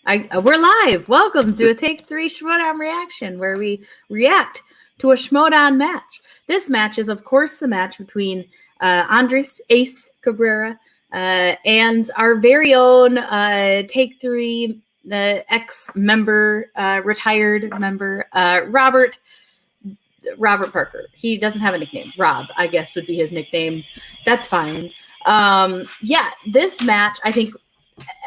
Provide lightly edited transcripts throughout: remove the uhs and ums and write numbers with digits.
We're live. Welcome to a Take 3 Schmoedown reaction, where we react to a Schmoedown match. This match is, of course, the match between Andres Ace Cabrera and our very own Take 3 ex-member, retired member, Robert Parker. He doesn't have a nickname. Rob, I guess, would be his nickname. That's fine. This match, I think,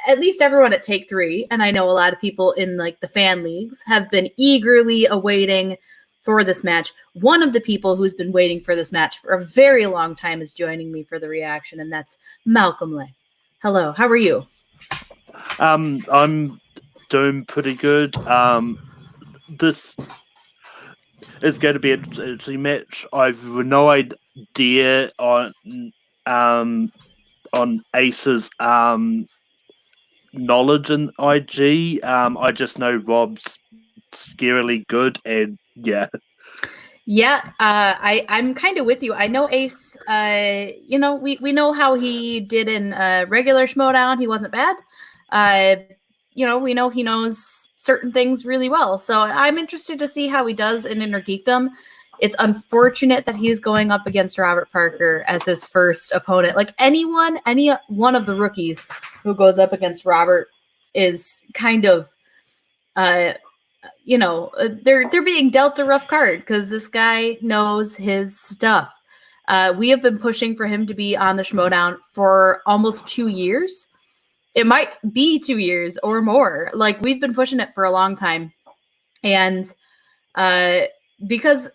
at least everyone at Take 3, and I know a lot of people in like the fan leagues, have been eagerly awaiting for this match. One of the people who's been waiting for this match for a very long time is joining me for the reaction, and that's Malcolm Lay. Hello, how are you? I'm doing pretty good. This is going to be an interesting match. I've no idea on Ace's knowledge in IG. I just know Rob's scarily good, and I'm kind of with you. I know Ace. We know how he did in regular Schmoedown. He wasn't bad. We know he knows certain things really well. So I'm interested to see how he does in Inner Geekdom. It's unfortunate that he's going up against Robert Parker as his first opponent. Like any one of the rookies who goes up against Robert is kind of, they're being dealt a rough card because this guy knows his stuff. We have been pushing for him to be on the Schmoedown for almost 2 years. It might be 2 years or more. Like, we've been pushing it for a long time. And because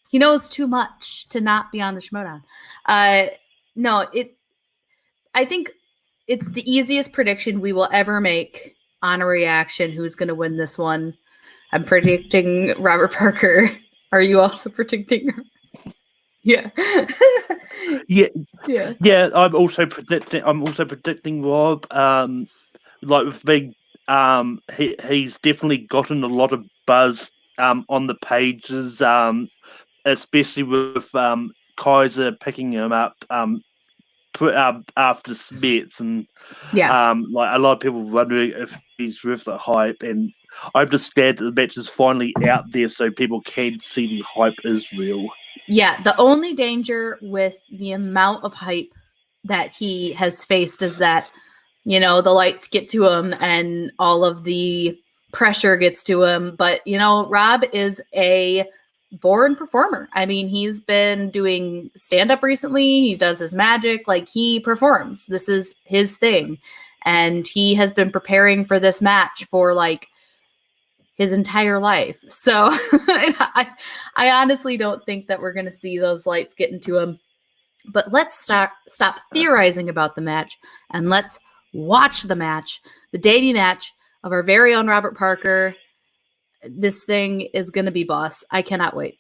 he knows too much to not be on the Schmoedown. I think it's the easiest prediction we will ever make on a reaction who's going to win this one. I'm predicting Robert Parker. Are you also predicting? Yeah. Yeah. I'm also predicting Rob. Like with big, he's definitely gotten a lot of buzz on the pages, especially with Kaiser picking him up after Smets, and like a lot of people wondering if he's worth the hype. And I'm just glad that the match is finally out there so people can see the hype is real. Yeah, the only danger with the amount of hype that he has faced is that, the lights get to him and all of the pressure gets to him. But, Rob is a born performer. I mean, he's been doing stand-up recently. He does his magic. Like, he performs. This is his thing. And he has been preparing for this match for, like, his entire life. So I honestly don't think that we're going to see those lights getting to him. But let's stop theorizing about the match and let's watch the match, the debut match of our very own Robert Parker. This thing is going to be boss. I cannot wait.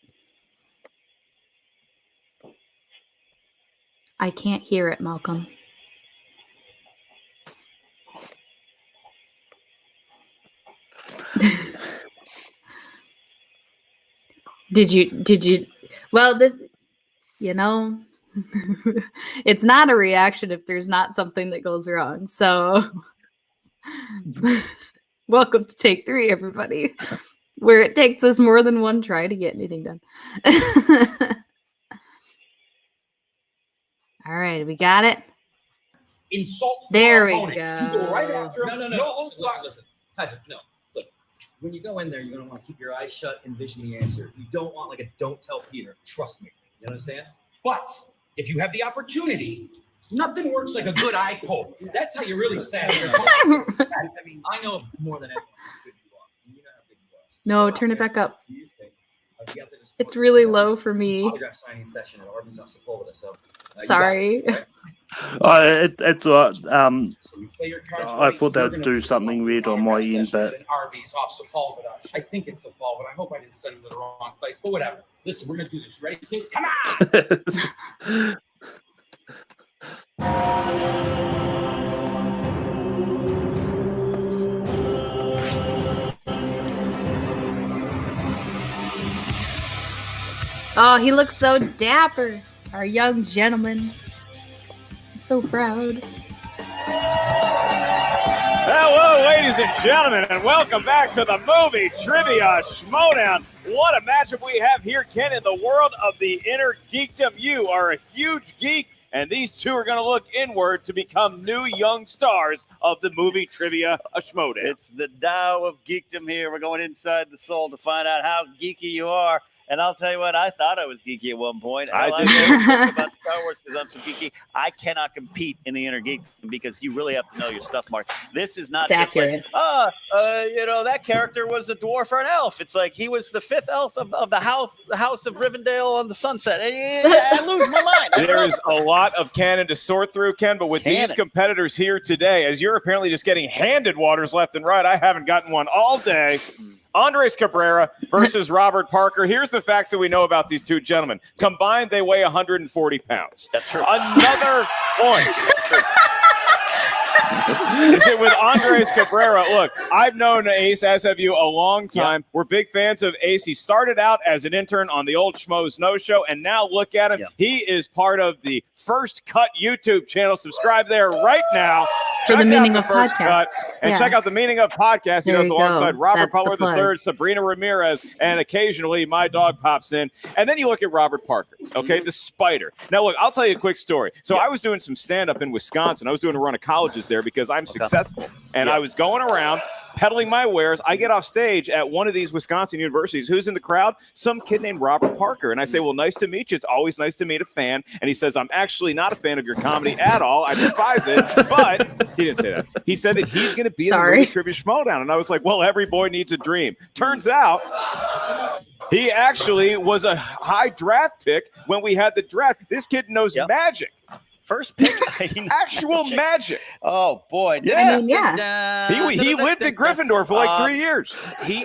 I can't hear it, Malcolm. Did you? Well, this, it's not a reaction if there's not something that goes wrong. So welcome to Take 3, everybody, where it takes us more than one try to get anything done. All right, we got it. Insult. There we go. You go right after him. No. Listen. Kaiser, no. Look, when you go in there, you're going to want to keep your eyes shut, envision the answer. You don't want like a don't tell Peter. Trust me. You understand? But if you have the opportunity, nothing works like a good eye poke. That's how you really say it. I mean, I know more than anyone how good you are. You know how big you are. No, turn it back up. It's really low for me. Autograph signing session at Arby's off Sepulveda. So sorry. It's all right. So you play your cards I right. thought they'd do something weird on my end, but Arby's off Sepulveda. I think it's Sepulveda. I hope I didn't send them to the wrong place, but whatever. Listen, we're gonna do this. Ready, kid? Come on! Oh, he looks so dapper. Our young gentleman. So proud. Hello, ladies and gentlemen, and welcome back to the movie trivia Schmoedown. What a matchup we have here, Ken, in the world of the inner geekdom. You are a huge geek, and these two are going to look inward to become new young stars of the movie trivia Schmoedown. It's the Tao of geekdom here. We're going inside the soul to find out how geeky you are. And I'll tell you what, I thought I was geeky at one point. I did. About Star Wars because I'm so geeky. I cannot compete in the inner geek because you really have to know your stuff, Mark. This is not It's just accurate. like, that character was a dwarf or an elf. It's like he was the fifth elf of the house of Rivendell on the Sunset. I lose my mind. There is a lot of canon to sort through, Ken, but with these competitors here today, as you're apparently just getting handed waters left and right, I haven't gotten one all day. Andres Cabrera versus Robert Parker. Here's the facts that we know about these two gentlemen. Combined, they weigh 140 pounds. That's true. Another point. That's true. Is it with Andres Cabrera? Look, I've known Ace, as have you, a long time. We're big fans of Ace. He started out as an intern on the old Schmo's No Show, and now look at him. He is part of the First Cut YouTube channel. Subscribe there right now. For the meaning of First Cut, and check out the Meaning of Podcast. He There does you alongside go. Robert That's the Butler plug. III, Sabrina Ramirez, and occasionally my dog pops in. And then you look at Robert Parker, okay, the spider. Now, look, I'll tell you a quick story. So I was doing some stand-up in Wisconsin. I was doing a run of colleges there because I'm successful. And I was going around peddling my wares. I get off stage at one of these Wisconsin universities. Who's in the crowd? Some kid named Robert Parker. And I say, well, nice to meet you. It's always nice to meet a fan. And he says, I'm actually not a fan of your comedy at all. I despise it. But he didn't say that. He said that he's going to be in the movie Trivia Schmoedown. And I was like, well, every boy needs a dream. Turns out he actually was a high draft pick when we had the draft. This kid knows magic. First pick, actual magic. Oh boy! Yeah, He lived at Gryffindor for like 3 years. He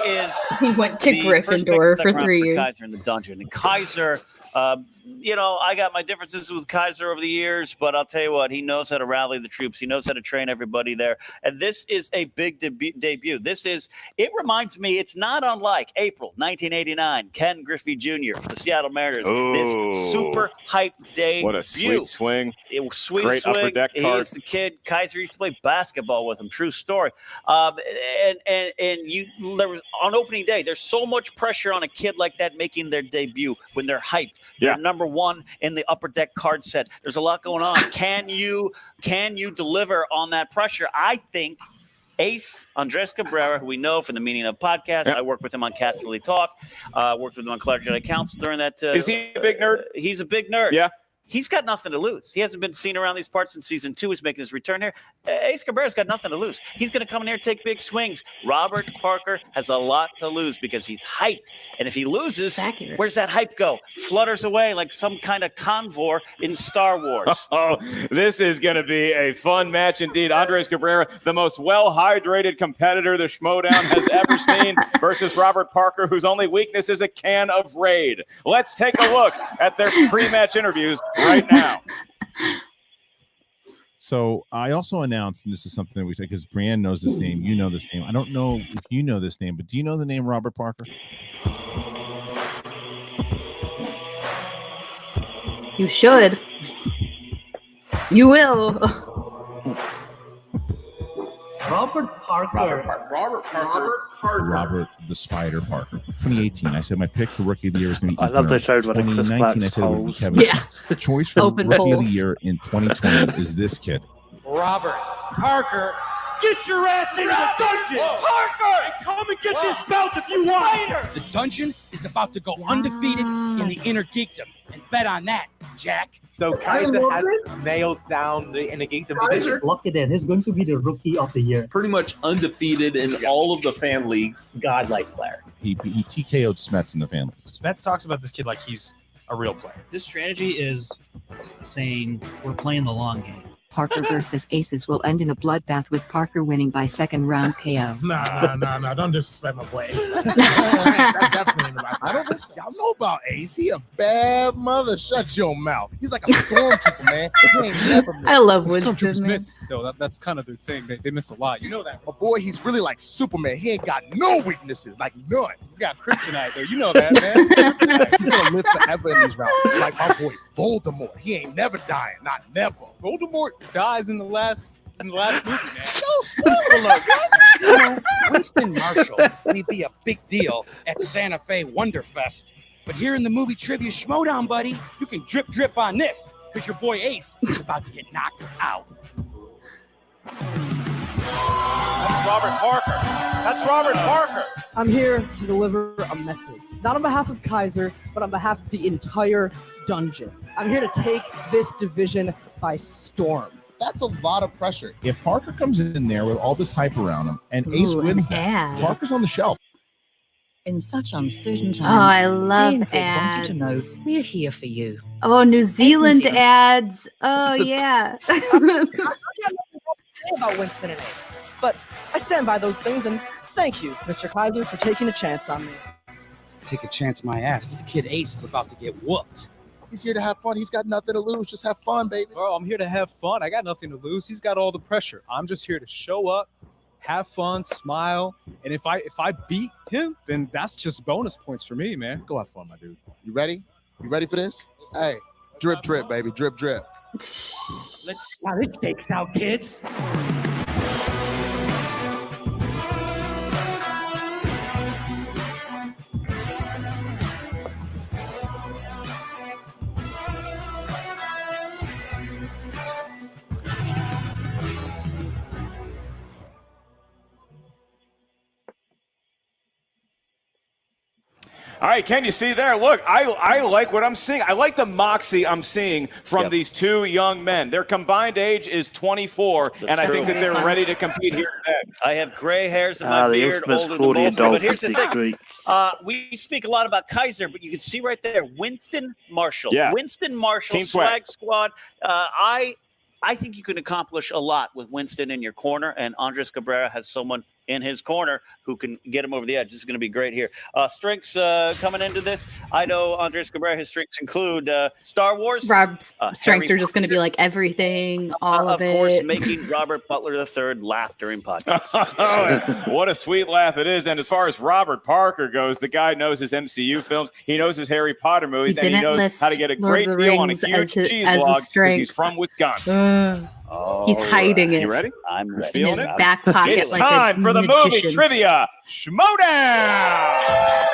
went to Gryffindor for 3 years. Kaiser in the dungeon, and Kaiser. I got my differences with Kaiser over the years, but I'll tell you what, he knows how to rally the troops. He knows how to train everybody there. And this is a big debut. It reminds me, it's not unlike April 1989, Ken Griffey Jr. for the Seattle Mariners. This super hype debut. What a sweet swing. It was sweet Great swing. upper deck card. He's the kid. Kaiser used to play basketball with him. True story. There was on opening day, there's so much pressure on a kid like that making their debut when they're hyped. They're number one in the upper deck card set. There's a lot going on. Can you deliver on that pressure? I think Ace, Andres Cabrera, who we know from the Meaning of Podcast. I worked with him on Casterly Talk. Worked with him on Clark Jedi Council during that. Is he a big nerd? He's a big nerd. Yeah. He's got nothing to lose. He hasn't been seen around these parts since season 2. He's making his return here. Ace Cabrera's got nothing to lose. He's going to come in here and take big swings. Robert Parker has a lot to lose because he's hyped. And if he loses, where's that hype go? Flutters away like some kind of convor in Star Wars. Oh, this is going to be a fun match indeed. Andres Cabrera, the most well-hydrated competitor the Schmoedown has ever seen, versus Robert Parker, whose only weakness is a can of Raid. Let's take a look at their pre-match interviews right now. So I also announced, and this is something that we say because Brienne knows this name, you know this name. I don't know if you know this name, but do you know the name Robert Parker? You should. You will. Robert Parker. Robert the Spider Parker. 2018. I said my pick for Rookie of the Year is going to be I love they showed what 2019. I said it would be Kevin Spence. The choice for Open Rookie of polls. the Year in 2020 is this kid. Robert Parker. Get your ass into the dungeon! Parker! And come and get this belt if you want! The dungeon is about to go undefeated in the inner geekdom. And bet on that, Jack. So Kaiser has nailed down the inner geekdom. Lock it in. He's going to be the Rookie of the Year. Pretty much undefeated in all of the fan leagues. Godlike player. He TKO'd Smets in the family. Smets talks about this kid like he's a real player. This strategy is saying we're playing the long game. Parker versus Aces will end in a bloodbath with Parker winning by second round KO. Nah. Don't disrespect my boy. I don't think so. Y'all know about Ace. He a bad mother. Shut your mouth. He's like a stormtrooper, man. He ain't never missed. I love Winston. Stormtroopers man. miss, though. That's kind of their thing. They miss a lot. You know that. My boy, he's really like Superman. He ain't got no weaknesses, like none. He's got kryptonite, though. You know that, man. He's gonna live forever in these rounds. Like my boy Voldemort. He ain't never dying. Not never. Voldemort dies in the last movie, man. No spoiler alert. You know, Winston Marshall may be a big deal at Santa Fe Wonderfest, but here in the movie trivia Schmoedown, buddy, you can drip on this because your boy Ace is about to get knocked out. That's Robert Parker. That's Robert Parker. I'm here to deliver a message, not on behalf of Kaiser, but on behalf of the entire dungeon. I'm here to take this division by storm. That's a lot of pressure. If Parker comes in there with all this hype around him and Ace wins that, Parker's on the shelf. In such uncertain times, Oh, I love want you to know ads. we're here for you. Oh, New Zealand Zealand. ads. Oh, yeah. I got nothing to say about Winston and Ace, but I stand by those things, and thank you, Mr. Kaiser, for taking a chance on me. Take a chance, my ass. This kid Ace is about to get whooped. He's here to have fun. He's got nothing to lose. Just have fun, baby. Bro, I'm here to have fun. I got nothing to lose. He's got all the pressure. I'm just here to show up, have fun, smile, and if I beat him, then that's just bonus points for me, man. Go have fun, my dude. You ready? You ready for this? Hey, drip, baby. Drip. Let's now this stakes out, kids. All right, can you see there? Look, I like what I'm seeing. I like the moxie I'm seeing from these two young men. Their combined age is 24, and I think that they're ready to compete here today. I have gray hairs in my The beard, infamous older than Claudia both of them. But Dolphins here's the this thing. week. We speak a lot about Kaiser, but you can see right there, Winston Marshall. Yeah. Winston Marshall, Team swag. Squad. I think you can accomplish a lot with Winston in your corner, and Andres Cabrera has someone in his corner who can get him over the edge. This is going to be great here. Strengths coming into this. I know Andres Cabrera, his strengths include Star Wars. Rob's strengths Harry are just going to be like everything, all of it. Of course, making Robert Butler III laugh during podcasts. What a sweet laugh it is. And as far as Robert Parker goes, the guy knows his MCU films. He knows his Harry Potter movies, and he knows how to get a great deal on a huge cheese log because he's from Wisconsin. He's hiding it. You ready? I'm ready. Feeling In his it? back pocket It's like time a for the movie magician. trivia Schmoedown.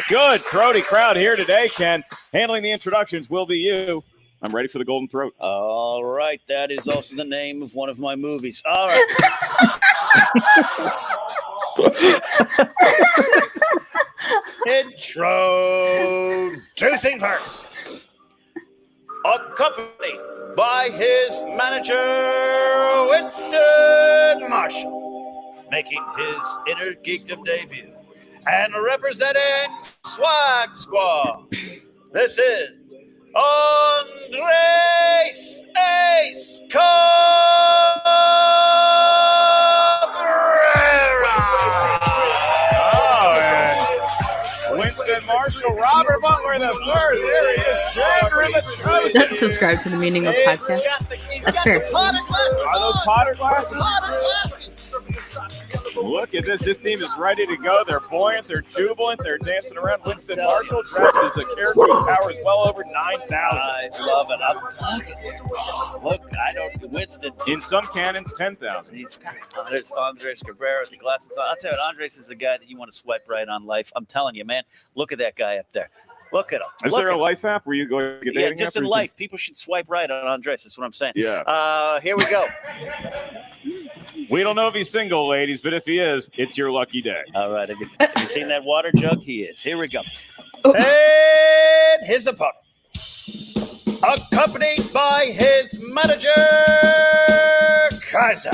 Good throaty crowd here today, Ken. Handling the introductions will be you. I'm ready for the golden throat. All right. That is also the name of one of my movies. All right. Introducing first. Accompanied by his manager, Winston Marshall, making his Inner Geekdom debut. And representing Swag Squad, this is Andres Ace Winston Marshall, Robert Butler III. There he is. Jagger in the Chosen. Subscribe to the Meaning of Podcast. That's fair. Are those Potter glasses? Look at this. This team is ready to go. They're buoyant. They're jubilant. They're dancing around. Winston Marshall dressed as a character who powers well over 9,000. I love it. Look, I don't. Winston. In some canons, 10,000. There's Andres Cabrera with the glasses on. I'll tell you, Andres is the guy that you want to swipe right on life. I'm telling you, man. Look at that guy up there. Look at him. Is there a life app where you go get dating? Yeah, just in life, people should swipe right on Andres. That's what I'm saying. Yeah. Here we go. We don't know if he's single, ladies, but if he is, it's your lucky day. All right. Have you seen that water jug? He is. Here we go. And his opponent, accompanied by his manager, Kaiser,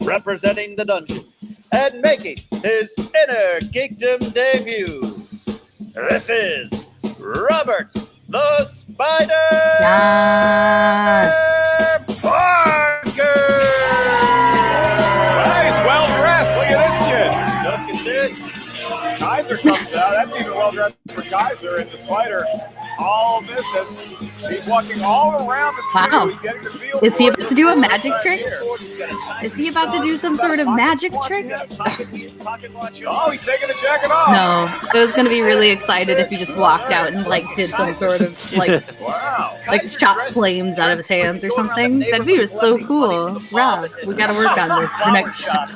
representing the dungeon and making his Inner Geekdom debut. This is Robert the Spider Parker. He's well dressed. Look at this kid. Look at this. Kaiser comes out. That's even well dressed for Kaiser and the Spider. All business. He's walking all around the studio. Wow. He's getting the feel. Is he for about it. to do a This magic right trick? here. Is he about to do some sort of magic trick? Oh, he's taking the jacket off. No, I was gonna be really excited if he just walked out and like did some sort of like shot flames out of his hands or something. That'd be so cool. Rob, we gotta work on this for next time.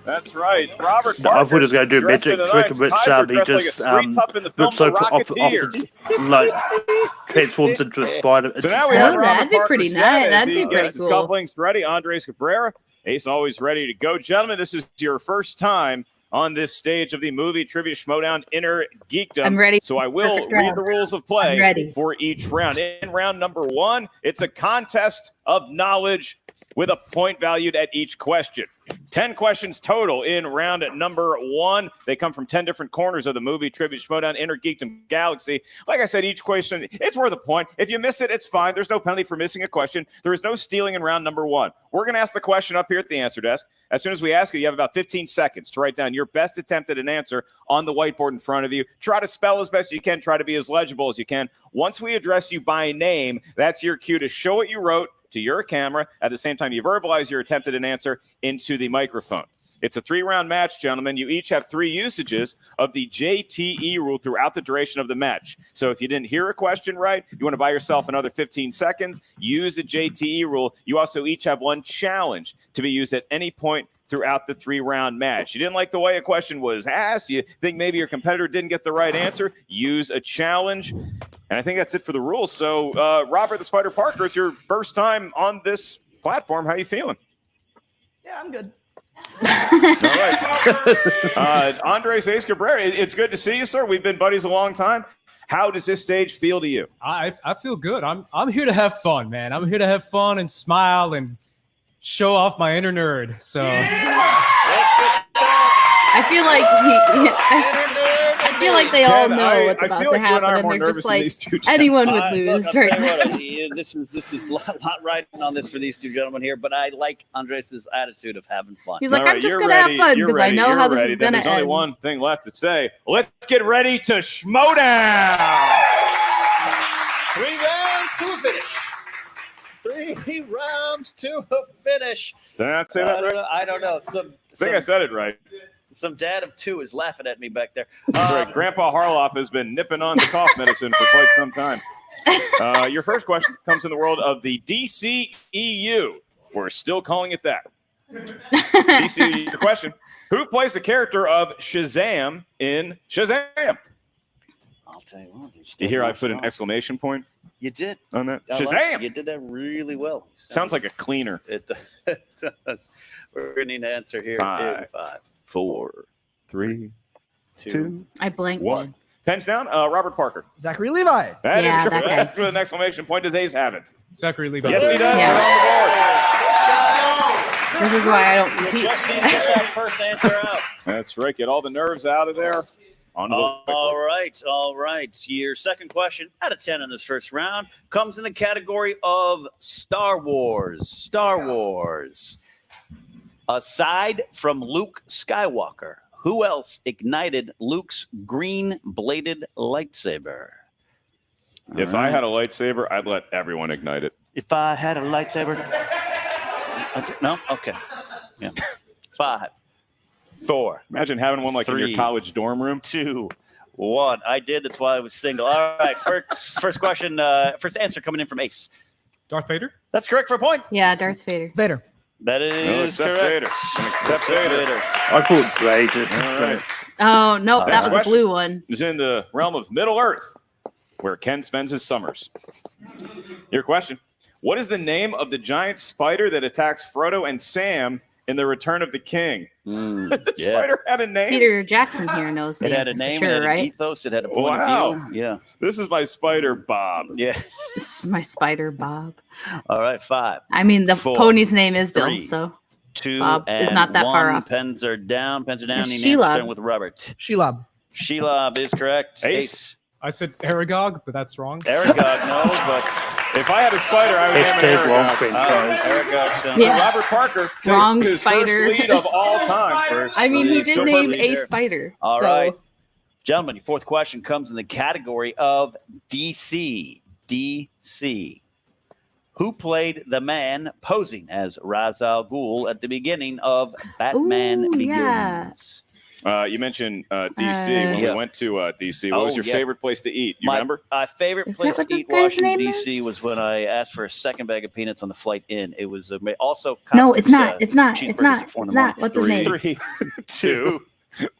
That's right. Robert I thought he was going to do a dressed magic in the trick, Knights. but Kaiser he dressed like a just street tough in the film rips open The Rocketeer. like transforms into a spider. So now we have Oh, Robert that'd be Parker pretty set nice. as That'd he be pretty gets his cool. couplings ready. Andres Cabrera, Ace always ready to go. Gentlemen, this is your first time on this stage of the movie Trivia Schmoedown Inner Geekdom. I'm ready. So I will Perfect read round. the rules of I'm play ready. for each round. In round number 1, it's a contest of knowledge with a point valued at each question. 10 questions total in round number 1. They come from 10 different corners of the movie Trivia Schmoedown Inner Geekdom Galaxy. Like I said, each question, it's worth a point. If you miss it, it's fine. There's no penalty for missing a question. There is no stealing in round number 1. We're going to ask the question up here at the answer desk. As soon as we ask it, you have about 15 seconds to write down your best attempt at an answer on the whiteboard in front of you. Try to spell as best you can. Try to be as legible as you can. Once we address you by name, that's your cue to show what you wrote to your camera. At the same time, you verbalize your attempt at an answer into the microphone. It's a 3-round match, gentlemen. You each have 3 usages of the JTE rule throughout the duration of the match. So if you didn't hear a question right, you want to buy yourself another 15 seconds, use the JTE rule. You also each have 1 challenge to be used at any point throughout the 3-round match. You didn't like the way a question was asked, you think maybe your competitor didn't get the right answer, use a challenge. And I think that's it for the rules. So, Robert the Spider Parker, it's your first time on this platform. How you feeling? Yeah, I'm good. All right. Andres Ace Cabrera, it's good to see you, sir. We've been buddies a long time. How does this stage feel to you? I feel good. I'm here to have fun, man. I'm here to have fun and smile and show off my inner nerd. So I feel like I feel like they all know what's about to happen, and they're just like anyone would lose Look, right I'll now. tell you what, this is a lot riding on this for these 2 gentlemen here, but I like Andres' attitude of having fun. He's like, All right, I'm just you're gonna have ready, fun you're because I ready, know you're how this ready. is Then gonna there's only end. one thing left to say. Let's get ready to Schmoedown. 3 rounds to a finish. 3 rounds to a finish. Did I not say that right? I don't know. I think I said it right. Some dad of 2 is laughing at me back there. That's right. Grandpa Harloff has been nipping on the cough medicine for quite some time. Your first question comes in the world of the DCEU. We're still calling it that. DCEU, your question. Who plays the character of Shazam in Shazam? I'll tell you what. You hear I put an exclamation point You did. on that? I like Shazam! it. You did that really well. Sounds like a cleaner. It does. We're going to need an answer here. 5, 5, 4, 3, 2, I blanked. 1. Pens down. Robert Parker. Zachary Levi. That is Yeah, that correct. With an exclamation point. Does Ace have it? Zachary Levi. Yes, he does. Yeah. They're on the board. This is why I don't You compete. just need to get that first answer out. That's right. Get all the nerves out of there. On to the All right. Your second question out of 10 in this first round comes in the category of Star Wars. Star Wars. Aside from Luke Skywalker, who else ignited Luke's green-bladed lightsaber? If I had a lightsaber, I'd let everyone ignite it. If I had a lightsaber. No? Okay. Yeah. 5, 4. Imagine having one like in 3, your college dorm room. 2, 1. I did. That's why I was single. All right. First question. First answer coming in from Ace. Darth Vader. That's correct for a point. Yeah, Darth Vader. Vader. That No, is accept correct. Vader. And accept Vader. I thought great. All right. Oh no, Next that was a question blue one. is in the realm of Middle Earth, where Ken spends his summers. Your question. What is the name of the giant spider that attacks Frodo and Sam in The Return of the King? The spider had a name? Peter Jackson here knows the It had a answer name, for it sure, had an right? ethos, it had a point Wow. of view. Yeah. This is my spider, Bob. Yeah. This is my spider, Bob. All right, 5. I mean, the 4, pony's name is Bill, 3, so 2 Bob and is not that 1. far off. Pens are down. Pens are down. It's Need an Shelob. answer starting with Robert. Shelob. Shelob is correct. Ace. I said Aragog, but that's wrong. Aragog, no, but if I had a spider, I would name it Aragog. Aragog sounds So Robert Parker Wrong takes his spider. first lead of all time. I mean, he did Still name perfect a there. spider. All so. right. Gentlemen, your fourth question comes in the category of DC. DC. Who played the man posing as Ra's al Ghul at the beginning of Batman Begins? You mentioned DC. When we went to DC, what was your favorite place to eat? You remember? My favorite place to eat Washington, D.C. was when I asked for a second bag of peanuts on the flight in. It was also No, it's not. Costco's, It's not. cheeseburgers It's not. at 4 in It's the not. morning. What's his name? 3, 2,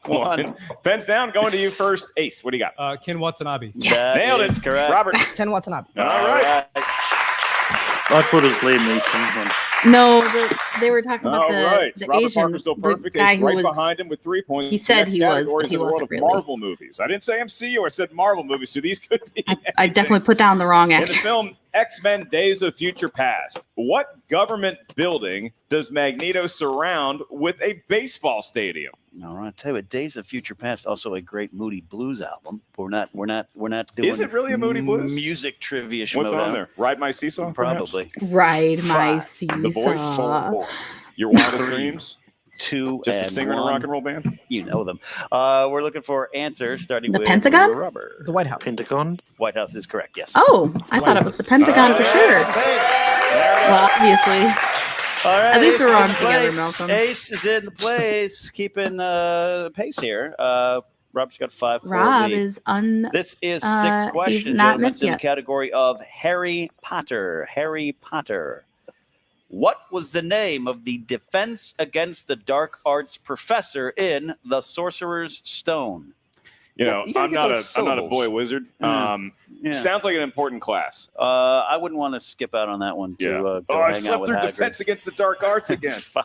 1. Pens down. Going to you first. Ace, what do you got? Ken Watanabe. Yes. Nailed it. Correct. Robert. Ken Watanabe. All right. I thought it was Liam Neeson. No, they were talking about All right. the Robert Asian, Parker's still perfect. the guy He's who right was. behind him with 3 points. He said Next he was, category but is he in the world wasn't of really. Marvel movies. I didn't say MCU. I said Marvel movies. So these could be. I definitely put down the wrong In the actor. film X-Men Days of Future Past, what government building does Magneto surround with a baseball stadium? All right, I tell you what, Days of Future Past, also a great Moody Blues album. We're not doing. Is it really a Moody Blues? Music trivia? What's Schmoedown. on there? Ride My Seesaw? perhaps? Probably. Ride my 5. seesaw. The Voice? 4. Your Wildest Dreams? 2 Just a and singer in a 1. rock and roll band? You know them. We're looking for answers starting The with Pentagon? Robert. The White House. Pentagon. White House is correct. Yes. Oh, I thought it was the Pentagon for sure. Well, obviously. All right. At least Ace we're is on in the together, place. Malcolm. Ace is in the place, keeping pace here. Rob's got 5-4 Rob lead. is This is 6 he's questions. not gentlemen. missed It's in the yet. category of Harry Potter. Harry Potter. What was the name of the Defense Against the Dark Arts professor in The Sorcerer's Stone? You know, You gotta I'm get not a those boy wizard. Yeah. Sounds like an important class. I wouldn't want to skip out on that one to go I hang out slept with through Hagrid. Defense Against the Dark Arts again. 5,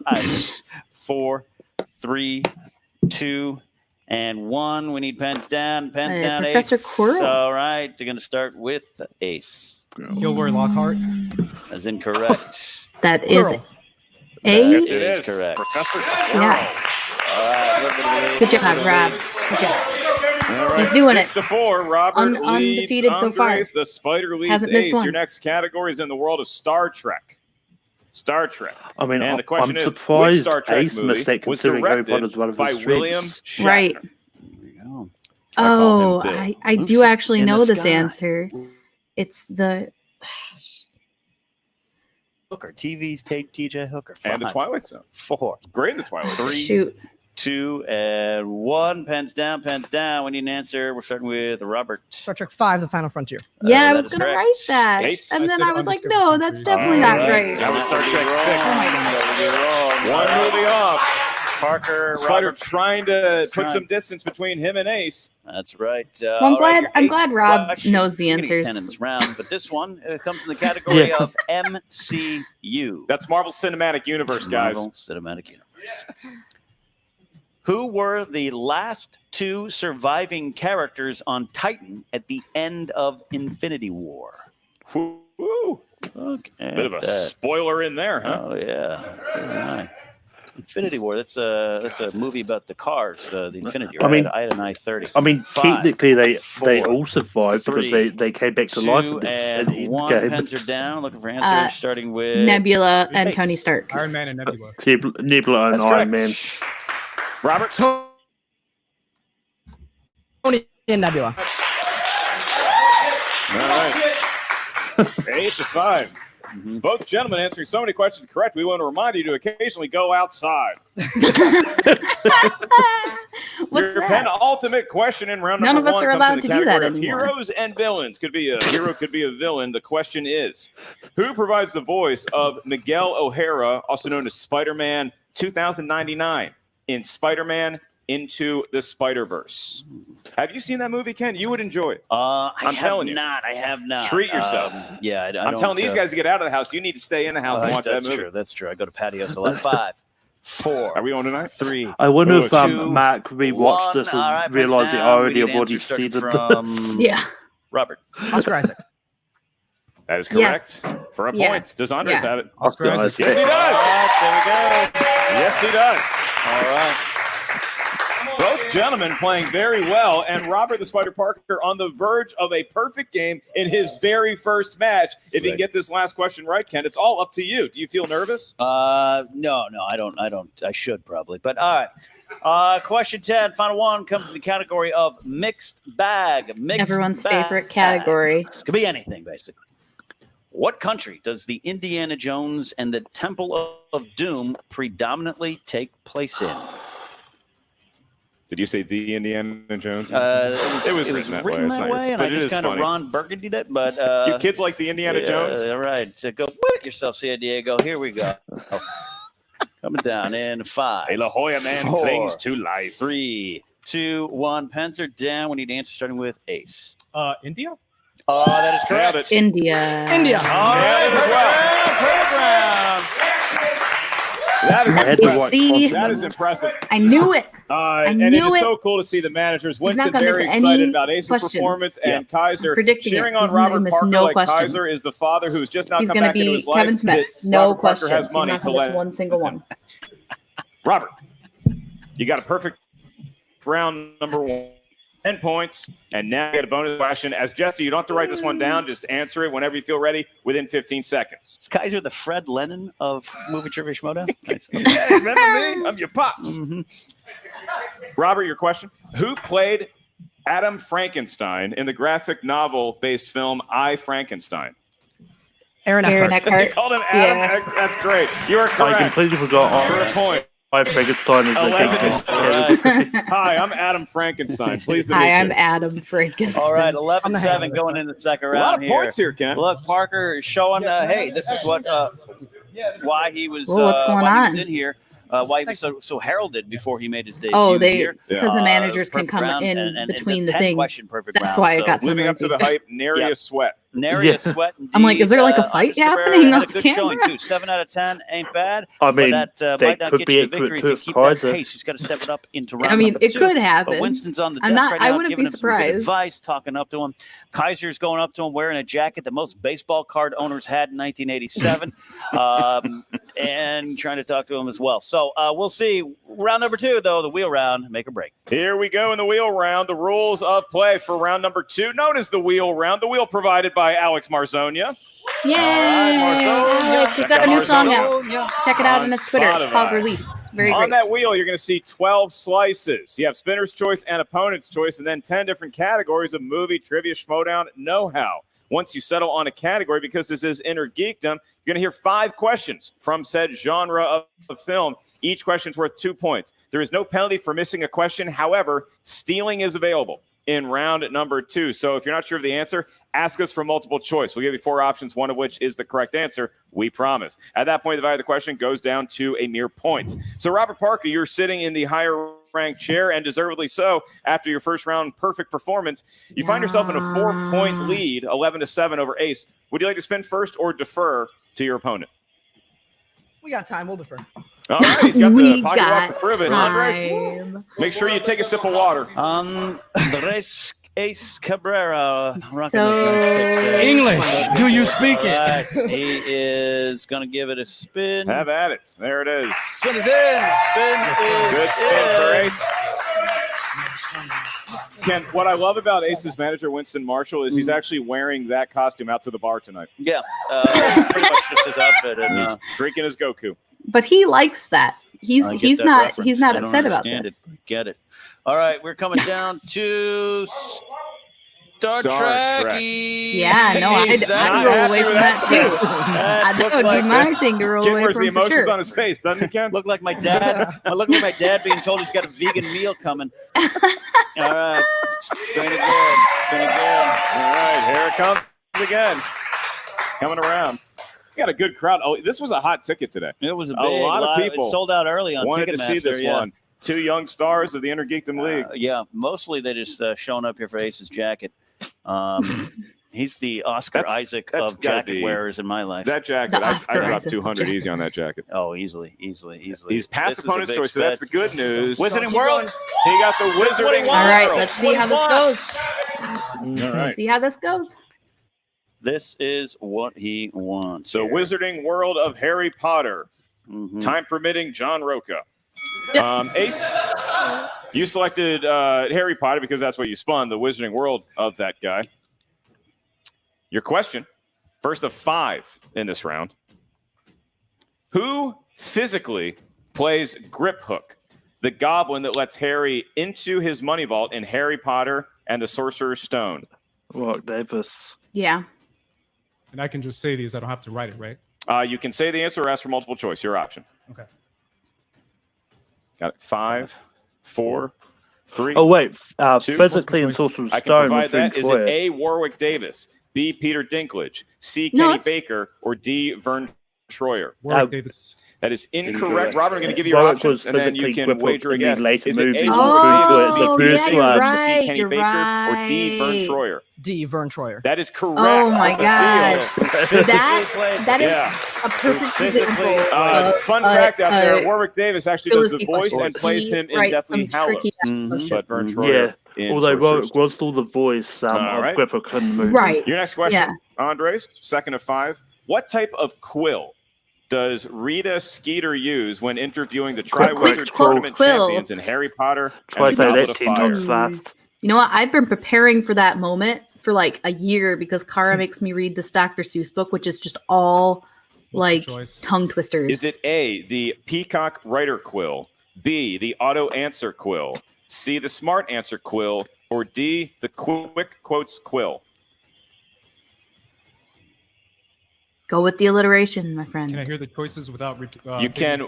4, 3, 2, and 1. We need pens down. Pens down. Professor Ace. Quirrell. All right. They're going to start with Ace. Gilroy Lockhart. That's incorrect. That is Quirrell. A. Yes, it is. correct. Professor Yeah. All right. Good job, Rob. Good job. All right, He's doing 6-4. Robert leads undefeated so far. Andres. The Spider leads Hasn't missed Ace. one. Your next category is in the world of Star Trek. Star Trek. I mean, and the question I'm is, which surprised Star Trek Ace movie missed that was considering Harry directed Potter's one of by his William strengths. Shatner? Right. Oh, I do actually know this answer. It's the Hooker. TV's TJ Hooker. And the 5, Twilight Zone. 4, Great in the Twilight Zone. 3, shoot. 2, and 1. Pens down. Pens down. We need an answer. We're starting with Robert. Star Trek 5, The Final Frontier. Yeah, I that was is gonna correct. write that, Ace. and I then said I was like, Undiscovered no, Country. that's definitely not All right. That was Star Trek 6. That would be wrong. One movie off. Parker. Spider Robert. trying to put trying. some distance between him and Ace. That's right. Well, All right, I'm eighth glad Rob question. knows the You're gonna get answers. 10 in this round, but this one comes in the category Yeah. of MCU. That's Marvel Cinematic Universe, guys. Marvel Cinematic Universe. Who were the last 2 surviving characters on Titan at the end of Infinity War? Woo. Okay. Bit of a spoiler in there, huh? Oh yeah. Very nice. Infinity War. That's a movie about the cars. The Infinity War. I mean- I had an I-30. I mean, 5, technically, they 4, all survived because 3, they came back to life 2, at the and end 1. game. Pens are down. Looking for answers. Starting with Nebula and Ace. Tony Stark. Iron Man and Nebula. Nebula and That's Iron correct. Man. Robert? Tony and Nebula. All right. 8-5. Both gentlemen answering so many questions correct. We want to remind you to occasionally go outside. What's Your that? penultimate question in round None number of us 1 are comes allowed in the to do that category of anymore. heroes and villains. Could be a hero, could be a villain. The question is, who provides the voice of Miguel O'Hara, also known as Spider-Man 2099, in Spider-Man Into the Spider-Verse? Have you seen that movie, Ken? You would enjoy it. I'm telling you. I have not. Treat yourself. I'm telling these guys to get out of the house. You need to stay in the house and watch that That's movie. true. That's true. I go to patios a lot. 5, 4. Are we on tonight? 3. I wonder if 2, Mark rewatched this 1. All right, and realised he Pens down. already We need have already answers said starting it. from Yeah. Robert. Oscar Isaac. That is correct. For a Yeah. point. Does Andres Yeah. have it? Oscar Isaac. Yes, he does. All right, there we go. Yes, he does. All right. Both gentlemen playing very well, and Robert the Spider Parker on the verge of a perfect game in his very first match. If he can get this last question right, Ken, it's all up to you. Do you feel nervous? No, I don't. I should probably, but all right. Question 10, final one, comes in the category of mixed bag. Everyone's favorite category. It could be anything, basically. What country does the Indiana Jones and the Temple of Doom predominantly take place in? Did you say the Indiana Jones? It was written that way, and I just kind of Ron Burgundied it. But you kids like the Indiana Jones? All right, so go put yourself, San Diego. Here we go. Coming down in 5. A La Jolla man 4, clings to life. 3, 2, 1. Pens are down. We need answers starting with Ace. India? That is correct. India. All right, That is impressive. I knew it. And it is so cool to see the managers. Winston very excited about Ace's performance, and Kaiser cheering on Robert Parker like Kaiser is the father who's just now come back into his life. Kevin Smith. No questions. Has money He's not going to miss one single one. Robert, you got a perfect round number 1. 10 points, and now you get a bonus question. As Jesse, you don't have to write this one down. Just answer it whenever you feel ready within 15 seconds. Is Kaiser the Fred Lennon of Movie Trivia Schmoedown? Nice. Hey, remember me? I'm your pops. Mm-hmm. Robert, your question. Who played Adam Frankenstein in the graphic novel-based film I, Frankenstein? Aaron Eckhart. They called him Adam. Yeah. That's great. You are correct. I completely forgot. For a point. I Frankenstein is 11 is Hi, I'm Adam Frankenstein. Pleased to meet you. Hi, I'm Adam Frankenstein. All right, 11-7 going in the second round. A lot of points here, Ken. Look, Parker is showing, hey, this is what why he was what's going why on? he was in here. Why he was so heralded before he made his debut. Oh, here. because the managers can come round, in and between the the things. That's round, why I got some living up to the hype, nary a sweat. Nary a sweat. Indeed. I'm like, is there like a fight happening on had a good camera? showing too. 7 out of 10 ain't bad. I mean, but that might not get you the victory if you keep that pace. He's got to step it up into round. I mean, number it 2. could happen. But Winston's on the I'm desk not. right now, I wouldn't giving be him some good surprised. advice, talking up to him. Kaiser's going up to him wearing a jacket that most baseball card owners had in 1987, and trying to talk to him as well. So we'll see. Round number 2, though, the wheel round, make or break. Here we go in the wheel round. The rules of play for round number 2, known as the wheel round. The wheel provided by Alex Marzonia. Yay! Alex, He's got a new song out. Check it out on his Twitter. It's Spotify. called Relief. It's very On great. that wheel, you're going to see 12 slices. You have spinner's choice and opponent's choice, and then 10 different categories of movie, trivia, Schmoedown, know-how. Once you settle on a category, because this is Inner Geekdom, you're going to hear 5 questions from said genre of film. Each question's worth 2 points. There is no penalty for missing a question. However, stealing is available in round number 2. So if you're not sure of the answer, ask us for multiple choice. We'll give you 4 options, one of which is the correct answer, we promise. At that point, the value of the question goes down to a mere point. So, Robert Parker, you're sitting in the higher ranked chair, and deservedly so, after your first round perfect performance. You find yourself in a 4-point lead, 11-7 over Ace. Would you like to spin first or defer to your opponent? We got time. We'll defer. All right, he's got We the pocket got watch to prove it. Andres, make sure you take a sip of water. Andres Ace Cabrera. English. Do you speak it? He is going to give it a spin. Have at it. There it is. Spin is in. Spin is Good spin for Ace. Ken, what I love about Ace's manager, Winston Marshall, is he's actually wearing that costume out to the bar tonight. Yeah. Pretty much just his outfit. And, he's drinking his Goku. But he likes that. He's not upset about this. Get it. All right, we're coming down to Star Trek. Yeah, no, I'd roll away from that too. That would be my thing to roll Ken away wears from. the emotions sure. on his face, doesn't he, Ken? Look like my dad. I look like my dad being told he's got a vegan meal coming. All right, spin again. All right, here it comes again. Coming around. We got a good crowd. Oh, this was a hot ticket today. It was a lot of people. It sold out early on wanted to Ticketmaster, see this one. 2 young stars of the Inner Geekdom League. Yeah, mostly they just showing up here for Ace's jacket. He's the Oscar Isaac of jacket wearers in my life. That jacket, I dropped 200 easy on that jacket. Oh, easily. He's past opponent's choice, so that's the good news. Wizarding World. He got the Wizarding World. All right, let's see how this goes. All right. Let's see how this goes. This is what he wants. The here. Wizarding World of Harry Potter. Time permitting, John Roca. Ace, you selected Harry Potter because that's what you spun, the Wizarding World of that guy. Your question, first of 5 in this round. Who physically plays Grip Hook, the goblin that lets Harry into his money vault in Harry Potter and the Sorcerer's Stone? Warwick Davis. Yeah. And I can just say these. I don't have to write it, right? You can say the answer or ask for multiple choice. Your option. Okay. Got it. 5, 4, 3. Oh, wait. 2. Physically and Sorcerer's I can Stone. provide with that. Is it A, Warwick Davis, B, Peter Dinklage, C, No, Kenny it's- Baker, or D, Vern Troyer? Warwick Davis. That is incorrect. Robert, I'm going to give you your Warwick options, was and then you physically can Grip Hook wager a in the guess. later Is it A, movies. Warwick Davis, Oh, B, yeah, Peter you're Dinklage, right, C, Kenny you're Baker, or D, Vern right. Troyer? D. Vern Troyer. That is correct. Oh my with the steal. gosh. That is Yeah. a perfect example. Fun fact out there, Warwick Davis actually does the Phyllis voice Dee and Fletcher. plays him in Right, Deathly some Hallows. tricky questions. But Vern Troyer in Although Sorcerer's Warwick Stone. was still the voice All of right. Grip Hook in the movie. Right. Your next question, Yeah. Andres, second of 5. What type of quill does Rita Skeeter use when interviewing the Quick Triwizard quill. Tournament Quill. champions in Harry Potter Try and to the say Goblet that of 10 Fire? times fast. You know what? I've been preparing for that moment for like a year because Kara makes me read this Dr. Seuss book, which is just all like tongue twisters. Is it A, the Peacock Writer Quill, B, the Auto Answer Quill, C, the Smart Answer Quill, or D, the Quick Quotes Quill? Go with the alliteration, my friend. Can I hear the choices without? You can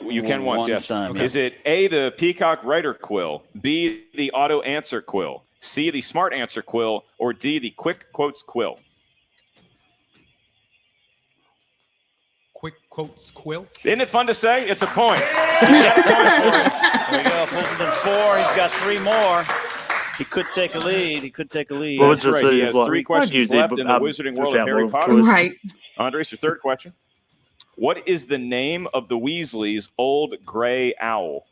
once, one yes. time, Is it A, the Peacock Writer Quill, B, the Auto Answer Quill, C, the Smart Answer Quill, or D, the Quick Quotes Quill? Quick quotes quill. Isn't it fun to say? It's a point. You got a point for it. There we go. Fulton 4. He's got 3 more. He could take a lead. Well, That's right. He has 3 questions left in the Wizarding World of Harry Potter. Right. Andres, your third question. What is the name of the Weasleys' old gray owl?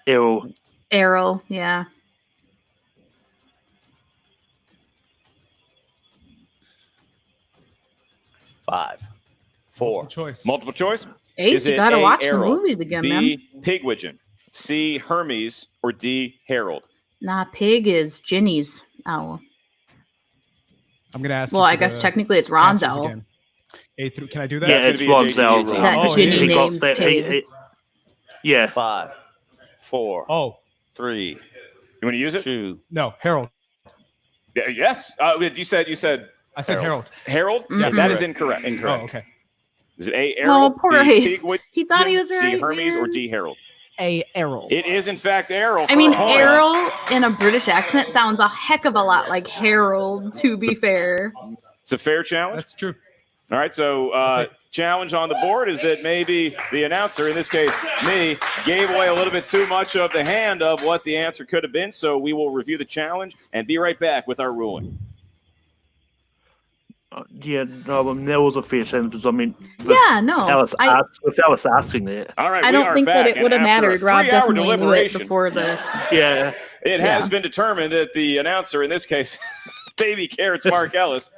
Ew. Errol, yeah. Five, 4. Choice. Multiple choice. Ace, Is you it gotta A, watch the Errol, movies again, B, Pigwidgeon, C, Hermes, or D, Harold? Nah, Pig is Ginny's owl. I'm gonna ask. Well, you I for guess the technically it's Ron's answers owl. again. A through. Can I do that? Yeah, That's it's gonna be a Ron's owl. JJJ. That Oh, Ginny he got names that- Pig. Yeah. 5, 4, Oh 3, You want to use it? 2. no, Harold. Yeah, yes. You said I said Harold. Harold? Yeah, That is incorrect. Oh, okay. Is it A, No, Errol, poor B, Ace. Pigwidgeon, He thought he was C, right, Hermes, or man. D, Harold? A. Errol. It is, in fact, Errol. I for mean, a point. Errol in a British accent sounds a heck of a lot like Harold, to be fair. It's a fair challenge. That's true. All right, so challenge on the board is that maybe the announcer, in this case me, gave away a little bit too much of the hand of what the answer could have been. So we will review the challenge and be right back with our ruling. Yeah, no, there was a fair chance because I mean, Yeah, no. Alice asking that. All right, I we don't are think that back, it would have and after a mattered. Rob 3-hour definitely knew it deliberation, before the. Yeah, it has been determined that the announcer, in this case, Baby Carrots Mark Ellis,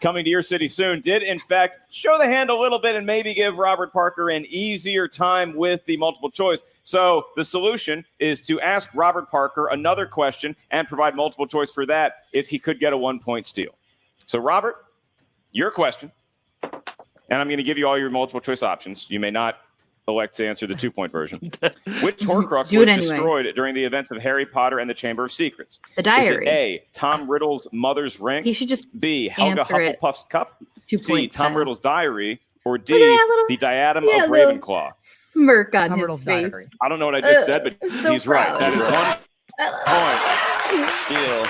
coming to your city soon, did in fact show the hand a little bit and maybe give Robert Parker an easier time with the multiple choice. So the solution is to ask Robert Parker another question and provide multiple choice for that if he could get a 1-point steal. So Robert, your question, and I'm going to give you all your multiple choice options. You may not elect to answer the 2-point version. Which Horcrux Do was it anyway. destroyed during the events of Harry Potter and the Chamber of Secrets? The Is it diary. A, Tom Riddle's mother's ring? He should just B, Helga answer it. Hufflepuff's cup? 2 C, points. Tom Riddle's diary? Or D, Look at that little- the diadem yeah, of little Ravenclaw? Smirk on Tom his Riddle's face. diary. I don't know what I just said, but I'm so he's right. proud. That is 1 point. Steal.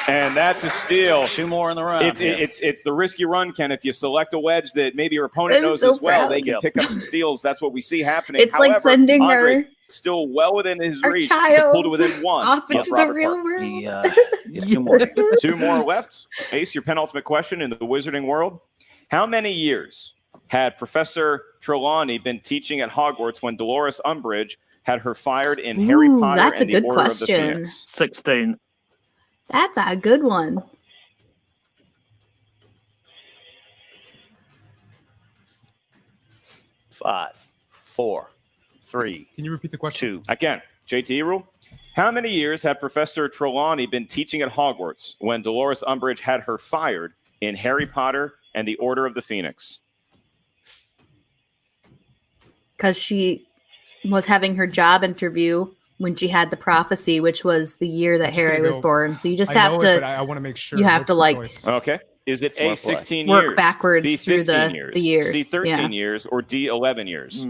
And that's a steal. 2 more in the round. It's the risky run, Ken. If you select a wedge that maybe your opponent I'm knows so as well, proud. they can pick up some steals. That's what we see happening. It's like However, sending Andre's her- still well within his Our reach to child pull to within 1. off Yes, into the Robert real Parker. world. He, 2 more. 2 more left. Ace, your penultimate question in the Wizarding World. How many years had Professor Trelawney been teaching at Hogwarts when Dolores Umbridge had her fired in Harry Ooh, Potter that's and a the good Order of the question. Phoenix? 16. That's a good one. 5, 4, 3. Can you repeat the question? 2. Again, JT rule. How many years had Professor Trelawney been teaching at Hogwarts when Dolores Umbridge had her fired in Harry Potter and the Order of the Phoenix? Because she was having her job interview when she had the prophecy, which was the year that Harry was born. So you just have to. But I want to make sure. You have to like Okay. Is it A, 16 work years, backwards B, through 15 the years, years. C, 13 Yeah. years, or D, 11 years?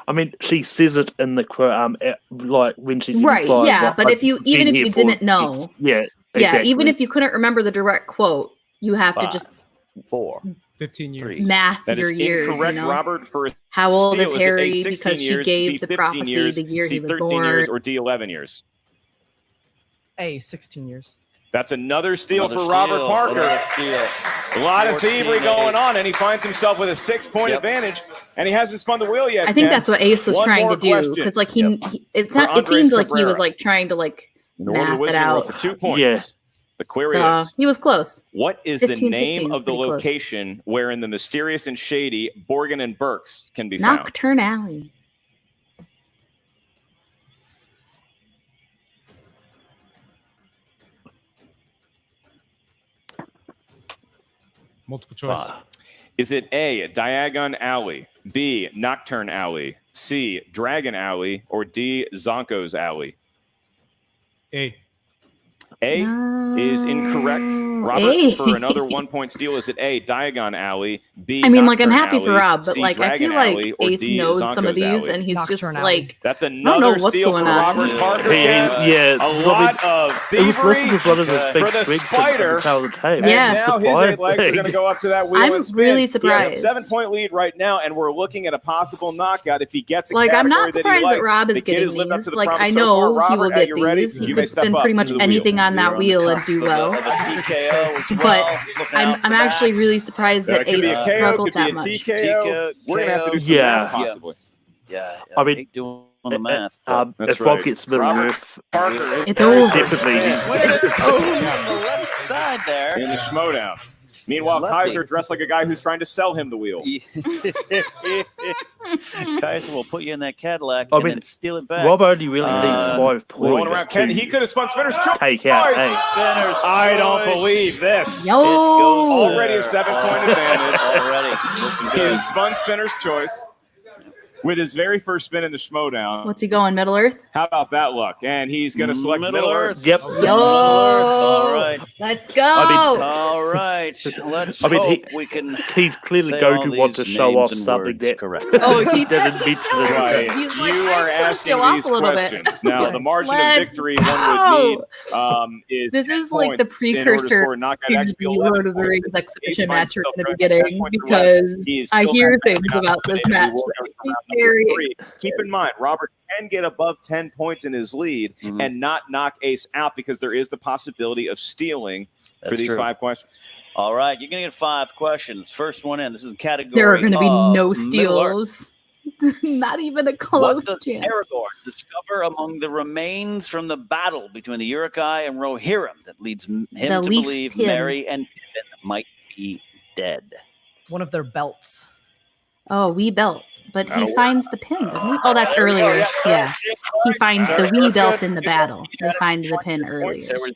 I mean, she says it in the like when she's right. in flight, Yeah, like, but if you even if been here you for- didn't know, yeah, yeah, exactly. even if you couldn't remember the direct quote, you have to 5, just 4, 15 years. math That your is years. incorrect, you know? Robert. For How old steal, is it A, Harry 16 because she years, gave B, the 15 prophecy years, the year C, he was 13 born? years, or D, 11 years? A, 16 years. That's another steal Another for Robert steal, Parker. another steal. A lot of 14, thievery going 8. on, and he finds himself with a 6-point advantage, and he hasn't spun the wheel yet. I think Ken. that's what Ace was One trying more to do question. because like it For Andres seemed like he Cabrera. was like trying to like In order math it Wizarding World out. for 2 points. Yeah. The query So is, he was close. what is 15, the name 16, of the pretty close. location wherein the mysterious and shady Borgin and Burks can be found? Nocturne Alley. Multiple choice. Is it A, Diagon Alley, B, Nocturne Alley, C, Dragon Alley, or D, Zonko's Alley? A. A is incorrect. Robert, A. for another 1-point steal, is it A, Diagon Alley, B, I mean, like I'm Nocturne happy for Alley, Rob, but C, like I Dragon feel like Alley, or Ace D, knows some of Zonko's these, Alley? and he's just Nocturne like, That's I don't know another what's steal going for on. Robert Parker. Yeah, A lot of thievery one of his big for the strengths spider. at the tail of the tape. Yeah. And now his 8 legs are going to go up to that wheel I'm and spin. really He has surprised. a 7-point lead right now, and we're looking at a possible knockout if he gets a Like I'm category not that he surprised that likes. Rob is The kid getting has lived up to these. the Like promise I so know far. he Robert, will are get you ready? these. He You may could step spin up pretty much to the wheel. anything on that wheel and do well. But I'm actually really surprised that Could Ace be a KO, struggled could be that a much. TKO. We're going to have to do some Yeah. math, possibly. Yeah. I mean, hate doing the math. That's if Rob right. gets middle Robert earth, Parker It's over. definitely. On the left side there. in the Schmoedown. Meanwhile, Lefty. Kaiser dressed like a guy who's trying to sell him the wheel. Kaiser will put you in that Cadillac I and mean, then steal it back. Rob only really needs 5 Rolling points around. Ken, to he could have spun Spinner's choice. take out. Hey, Spinner's I don't choice. believe this. Yo. Already a 7-point advantage. Already. He has spun Spinner's choice with his very first spin in the Schmoedown. What's he going, Middle Earth? How about that luck? And he's going to select Middle Earth. Yep. Yo, All right. let's go. All right. Let's I mean, hope we can. he's clearly say going all to want to these show names off and something words that correct. Oh, he didn't mention. That's right. He's like, You I'm are gonna asking show off these a little bit. questions. Now, the margin of Let's victory one would need is This 10 is like the points in order to precursor score a knockout. to Actually, the 11 Lord of the points. Rings Ace exhibition finds match we're himself in the around 10 beginning points or less. because He is I still hear not things knocking out about this and he match will that go make to me round number very 3. Keep in mind, Robert can get above 10 points in his lead and not knock Ace out because there is the possibility of stealing for That's these true. 5 questions. All right, you're going to get 5 questions. First one in. This is category. there are going to be of no Middle Earth. steals. Not even a What close does chance. Aragorn discover among the remains from the battle between the Uruk-hai and Rohirrim that leads him The to leaf believe pin. Merry and Pippin might be dead? One of their belts. Oh, wee belt. But That'll he work. finds the pin, doesn't he? Oh, that's earlier. Yeah. He finds the wee belt in the battle. They find the pin earlier. There was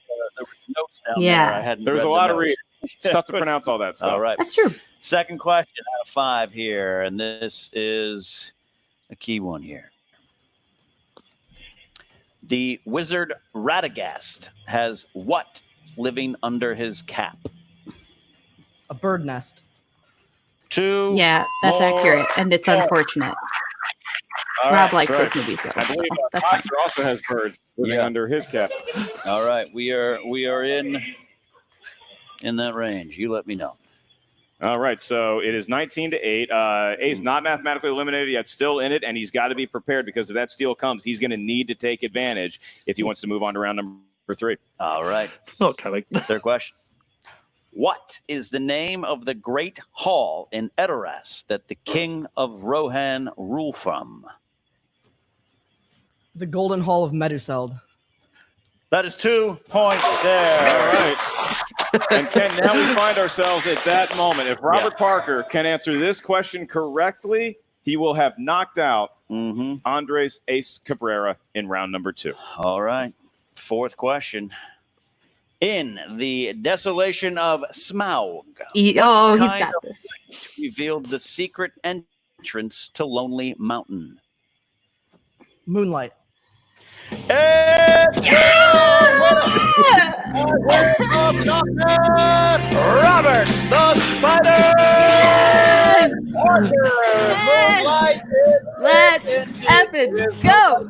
notes down Yeah. there. I hadn't There's read a lot the of notes. reading. It's tough to pronounce all that stuff. All right. That's true. Second question out of 5 here, and this is a key one here. The wizard Radagast has what living under his cap? A bird nest. 2. Yeah, that's more. accurate. And it's unfortunate. All Rob right. likes right. those movies, though. I believe so that's fine. Kaiser also has birds living Yeah. under his cap. All right, we are in that range. You let me know. All right, so it is 19-8. Ace not mathematically eliminated yet, still in it, and he's got to be prepared because if that steal comes, he's going to need to take advantage if he wants to move on to round number 3. All right, It's not coming. third question. What is the name of the great hall in Edoras that the king of Rohan rule from? The Golden Hall of Meduseld. That is 2 points there. All right. And Ken, now we find ourselves at that moment. If Robert Parker can answer this question correctly, he will have knocked out Andres Ace Cabrera in round number 2. All right. Fourth question. In the desolation of Smaug, He's what kind got of this. light revealed the secret entrance to Lonely Mountain? Moonlight. It's Robert the Spider! Let's effing go!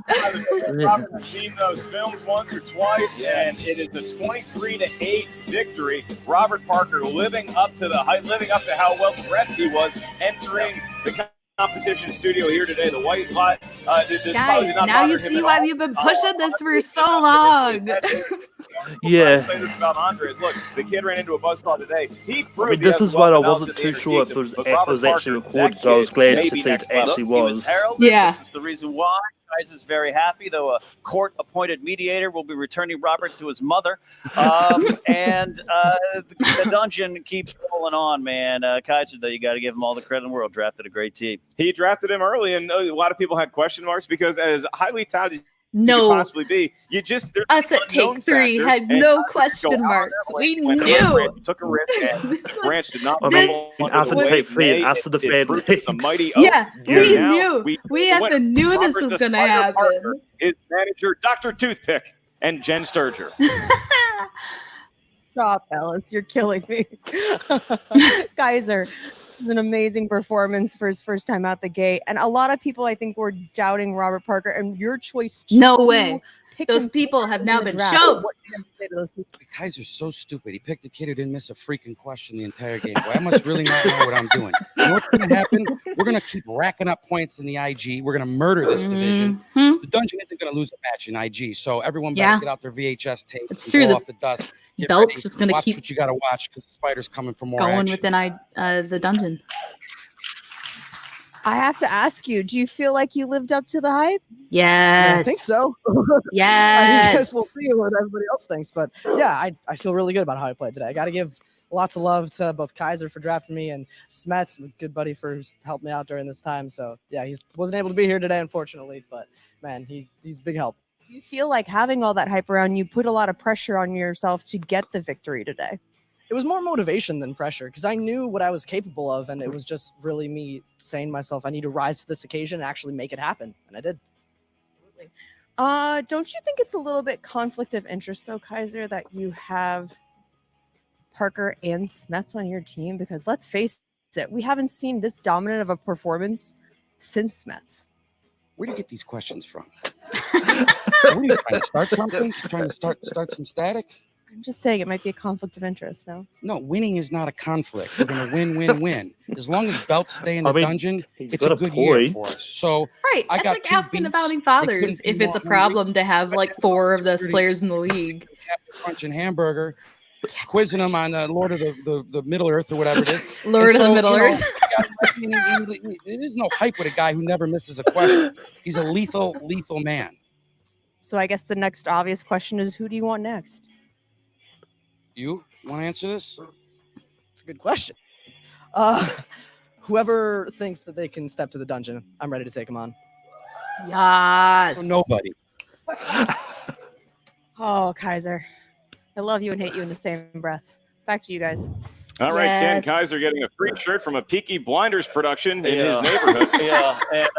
I've seen those films once or twice, and it is a 23-8 victory. Robert Parker living up to how well dressed he was entering the competition studio here today. The white light. Guys, now you see why we've been pushing this for so long. Yeah. I'll say this about Andres. Look, the kid ran into a buzzsaw today. He proved this he is has why I wealth wasn't out to too the sure if Intergeekdom, it but Robert was actually Parker, recorded, that so I was kid glad may to be see it next level. actually He was was. heralded. Yeah. This is the reason why Kaiser is very happy, though a court-appointed mediator will be returning Robert to his mother. And the dungeon keeps rolling on, man. Kaiser, though, you got to give him all the credit in the world. Drafted a great team. He drafted him early, and a lot of people had question marks because as highly touted as you No. could possibly be, you just there's Us an at unknown Take 3 factor, had and no Kaiser question go out marks. that way. We Went to knew. Branch, took a risk, and Branch did not. I mean, us at Take 3 and us at the fan proved it was a leagues. mighty Yeah, oath. we And now knew. We effing knew this Robert was the going to Spider happen. Parker, his manager, Dr. Toothpick, and Jen Sturger. Stop, Ellis. You're killing me. Kaiser, it's an amazing performance for his first time out the gate. And a lot of people, I think, were doubting Robert Parker and your choice to No way. pick Those him people have in now the been draft. shown. What do you have to say to those people? Kaiser's so stupid. He picked a kid who didn't miss a freaking question the entire game. Boy, I must really not know what I'm doing. You know what's going to happen? We're going to keep racking up points in the IG. We're going to murder this division. The dungeon isn't going to lose a match in IG, so everyone better Yeah. get out their VHS tapes It's and true, blow the off the dust. Get belt's ready. just gonna Watch keep what you got to watch because the spider's coming for more Going action. within the dungeon. I have to ask you, do you feel like you lived up to the hype? Yes. I think so. Yes. I guess we'll see what everybody else thinks. But yeah, I feel really good about how I played today. I got to give lots of love to both Kaiser for drafting me and Smets, a good buddy, for helped me out during this time. So yeah, he wasn't able to be here today, unfortunately. But man, he's big help. Do you feel like having all that hype around you put a lot of pressure on yourself to get the victory today? It was more motivation than pressure because I knew what I was capable of, and it was just really me saying to myself, I need to rise to this occasion and actually make it happen, and I did. Don't you think it's a little bit conflict of interest, though, Kaiser, that you have Parker and Smets on your team? Because let's face it, we haven't seen this dominant of a performance since Smets. Where do you get these questions from? What are you trying to start something? Trying to start some static? I'm just saying it might be a conflict of interest, no? No, winning is not a conflict. We're going to win. As long as belts stay in the dungeon, it's got a a good year point. for us. So Right. I That's got like two asking the beefs. founding They fathers couldn't if be it's a more problem to have like 4 of the best players in the league. Crunch and hamburger, quizzing them on Lord of the Middle Earth or whatever it is. Lord And of the so, Middle you know, Earth. there's no hype with a guy who never misses a question. He's a lethal man. So I guess the next obvious question is, who do you want next? You want to answer this? It's a good question. Whoever thinks that they can step to the dungeon, I'm ready to take them on. Yes. So nobody. Oh, Kaiser. I love you and hate you in the same breath. Back to you guys. All right, Ken Yes. Kaiser getting a free shirt from a Peaky Blinders production in his neighborhood. Yeah, and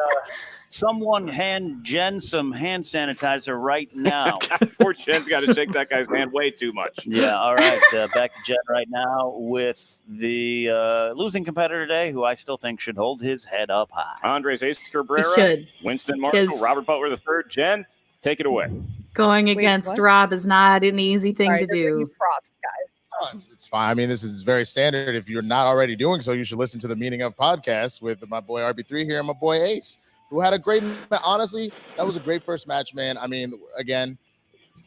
someone hand Jen some hand sanitizer right now. Poor Jen's got to shake that guy's hand way too much. Yeah, all right. Back to Jen right now with the losing competitor today, who I still think should hold his head up high. Andres Ace Cabrera, should, Winston Marshall, 'cause- Robert Butler III. Jen, take it away. Going against what? Rob is not an easy thing Sorry, to they're bringing do. props, guys. Oh, it's fine. I mean, this is very standard. If you're not already doing so, you should listen to the Meaning of podcast with my boy RB3 here and my boy Ace, who had a great, honestly, that was a great first match, man. I mean, again,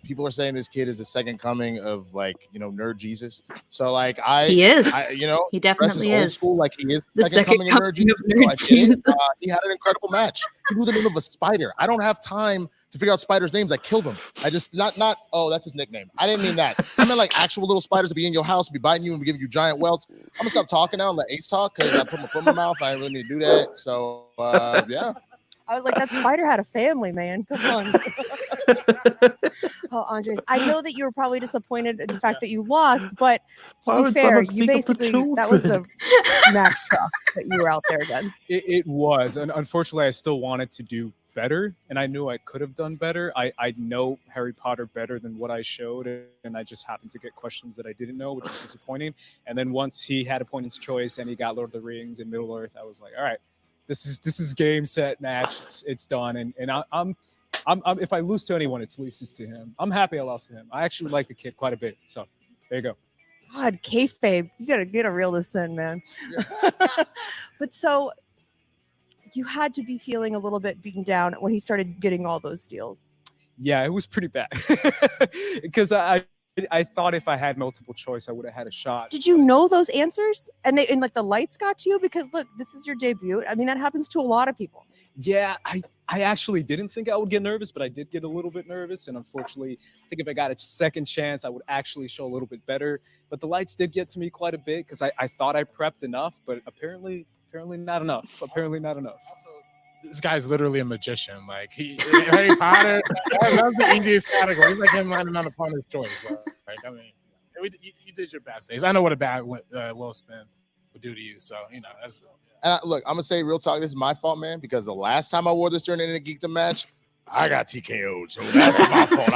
people are saying this kid is the second coming of like, nerd Jesus. So like He is. He Dress definitely old is. school, like he is The second coming of nerd Jesus. So I get it. Jesus. He had an incredible match. He knew the name of a spider. I don't have time to figure out spiders' names. I killed them. I just not. Oh, that's his nickname. I didn't mean that. I meant like actual little spiders to be in your house, be biting you, and be giving you giant welts. I'm gonna stop talking now and let Ace talk because I put my foot in my mouth. I didn't really mean to do that. So yeah. I was like, that spider had a family, man. Come on. Oh, Andres, I know that you were probably disappointed in the fact that you lost, but to be fair, you basically, that was a Mack truck that you were out there against. It was. And unfortunately, I still wanted to do better, and I knew I could have done better. I know Harry Potter better than what I showed, and I just happened to get questions that I didn't know, which is disappointing. And then once he had Opponent's Choice and he got Lord of the Rings and Middle Earth, I was like, all right, this is game, set, match. It's done. And I'm if I lose to anyone, it's to him. I'm happy I lost to him. I actually like the kid quite a bit. So there you go. God, kayfabe, you gotta reel this in, man. But so you had to be feeling a little bit beaten down when he started getting all those steals. Yeah, it was pretty bad because I thought if I had multiple choice, I would have had a shot. Did you know those answers? And like the lights got to you? Because look, this is your debut. I mean, that happens to a lot of people. Yeah, I actually didn't think I would get nervous, but I did get a little bit nervous. And unfortunately, I think if I got a second chance, I would actually show a little bit better. But the lights did get to me quite a bit because I thought I prepped enough, but apparently not enough. Apparently not enough. This guy's literally a magician. Like Harry Potter, that's the easiest category. He's like him landing on Opponent's Choice. Like, I mean, you did your best. Ace. I know what a bad Will spin would do to you. So that's. And look, I'm gonna say real talk. This is my fault, man, because the last time I wore this during a Geekdom match, I got TKO'd. So that's my fault.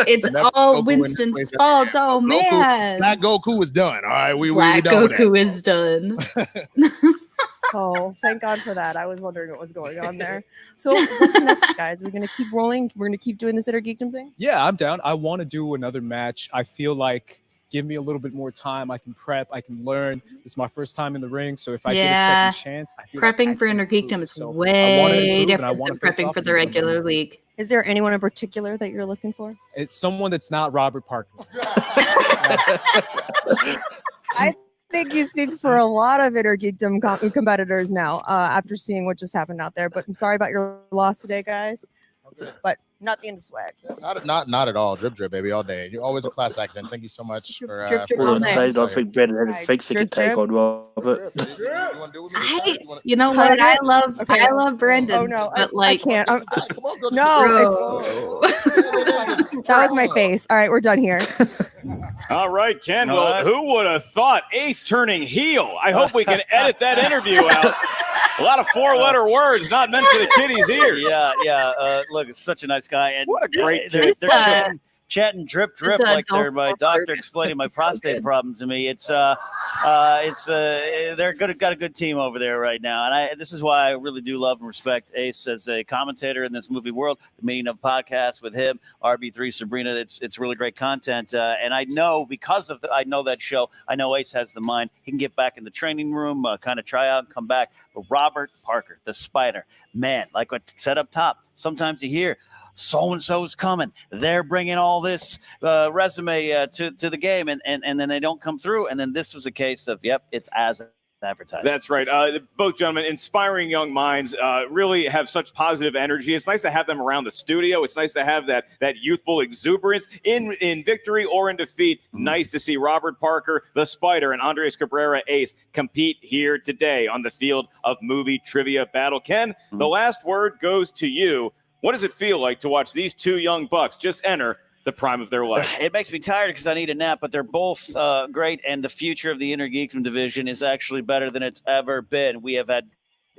It's all Winston's fault. Oh man, Black Goku is done. All right, we Black done Goku is done. Oh, thank God for that. I was wondering what was going on there. So what's next, guys? We're going to keep rolling. We're going to keep doing this Inner Geekdom thing? Yeah, I'm down. I want to do another match. I feel like give me a little bit more time. I can prep. I can learn. This is my first time in the ring. So if I get a second chance, I feel prepping like for Inner Geekdom is way different than prepping for the regular league. Is there anyone in particular that you're looking for? It's someone that's not Robert Parker. I think you speak for a lot of Inner Geekdom competitors now after seeing what just happened out there. But I'm sorry about your loss today, guys. But not the end of swag. Not at all. Drip, baby, all day. You're always a class act. And thank you so much for. I think Brendan thinks he can take on Robert. You know what? I love Brandon. Oh no, but like, I can't. That was my face. All right, we're done here. All right, Ken. Well, who would have thought Ace turning heel? I hope we can edit that interview out. A lot of four-letter words not meant for the kiddies' ears. Yeah. Look, it's such a nice guy. And what a great they're chatting drip like they're my doctor explaining my prostate problems to me. They're got a good team over there right now, and this is why I really do love and respect Ace as a commentator in this movie world. The meaning of podcasts with him, RB3, Sabrina. It's really great content, and I know because of I know that show. I know Ace has the mind. He can get back in the training room, kind of try out, and come back. But Robert Parker, the Spider, man, like what said up top. Sometimes you hear, so-and-so's coming. They're bringing all this resume to the game, and then they don't come through. And then this was a case of, it's as advertised. That's right. Both gentlemen, inspiring young minds, really have such positive energy. It's nice to have them around the studio. It's nice to have that youthful exuberance in victory or in defeat. Nice to see Robert Parker, the Spider, and Andres Cabrera, Ace, compete here today on the field of movie trivia battle. Ken, the last word goes to you. What does it feel like to watch these two young bucks just enter the prime of their life? It makes me tired because I need a nap, but they're both great, and the future of the Inner Geekdom division is actually better than it's ever been. We have had